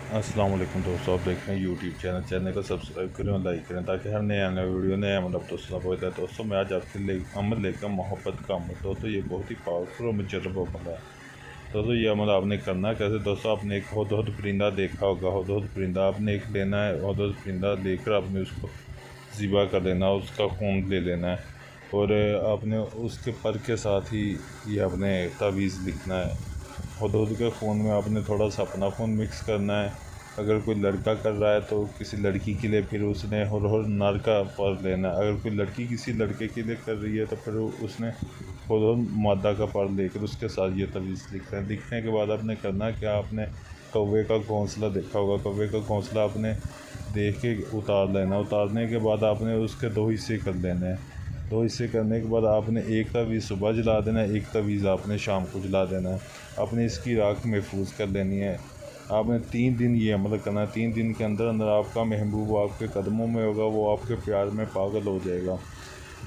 अस्सलाम वालेकुम दोस्तों, आप देख रहे हैं यूट्यूब चैनल को सब्सक्राइब करें और लाइक करें ताकि हर नया नया वीडियो नया मतलब दोस्तों आपको बताए। दोस्तों मैं आज आपके अमल लेकर मोहब्बत का अमल। दोस्तों ये बहुत ही पावरफुल और मुजर्रब अमल है। दोस्तों ये अमल आपने करना है कैसे। दोस्तों आपने एक हुदहुद परिंदा देखा होगा। हुदहुद परिंदा आपने एक लेना है। हुदहुद परिंदा लेकर आपने उसको ज़िबा कर देना, उसका खून ले लेना है और आपने उसके पर के साथ ही ये अपने तावीज़ लिखना है। हुदहुद के खून में आपने थोड़ा सा अपना खून मिक्स करना है। अगर कोई लड़का कर रहा है तो किसी लड़की के लिए फिर उसने हुदहुद नर का पर लेना है। अगर कोई लड़की किसी लड़के के लिए कर रही है तो फिर उसने हुदहुद मादा का पर लेकर उसके साथ ये तवीज़ लिखना है। लिखने के बाद आपने करना है क्या, आपने कौवे का घोंसला देखा होगा। कौवे का घोंसला आपने देख के उतार लेना। उतारने के बाद आपने उसके दो हिस्से कर लेने हैं। दो हिस्से करने के बाद आपने एक तवीज़ सुबह जला देना है, एक तवीज़ आपने शाम को जला देना है। आपने इसकी राख महफूज कर लेनी है। आपने 3 दिन ये अमल करना है। 3 दिन के अंदर अंदर आपका महबूब आपके कदमों में होगा, वो आपके प्यार में पागल हो जाएगा।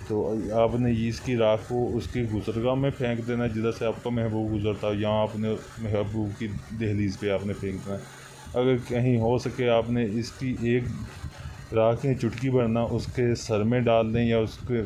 तो आपने इसकी राख को उसकी गुजरगाह में फेंक देना है, जिधर से आपका महबूब गुजरता है। यहाँ आपने महबूब की दहलीज पे आपने फेंक देना है। अगर कहीं हो सके आपने इसकी एक राख की चुटकी भरना उसके सर में डाल दें या उसके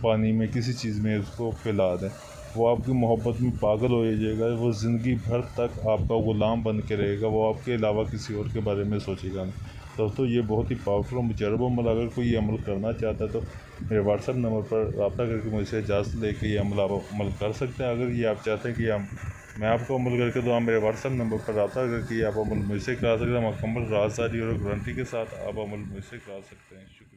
पानी में किसी चीज़ में उसको फैला दें। वो आपकी मोहब्बत में पागल हो जाएगा। वो ज़िंदगी भर तक आपका ग़ुलाम बन के रहेगा। वो आपके अलावा किसी और के बारे में सोचेगा नहीं। दोस्तों ये बहुत ही पावरफुल मुजर्रब अमल। अगर कोई ये अमल करना चाहता है तो मेरे व्हाट्सएप नंबर पर रब्ता करके मुझसे इजाज़त लेके ये अमल आप अमल कर सकते हैं। अगर ये आप चाहते हैं कि मैं आपको अमल करके दूँ, आप मेरे व्हाट्सएप नंबर पर रब्ता करके आप अमल मुझसे करा सकते हैं। मुकम्मल राज़दारी और गारंटी के साथ आप अमल मुझसे करा सकते हैं। शुक्रिया।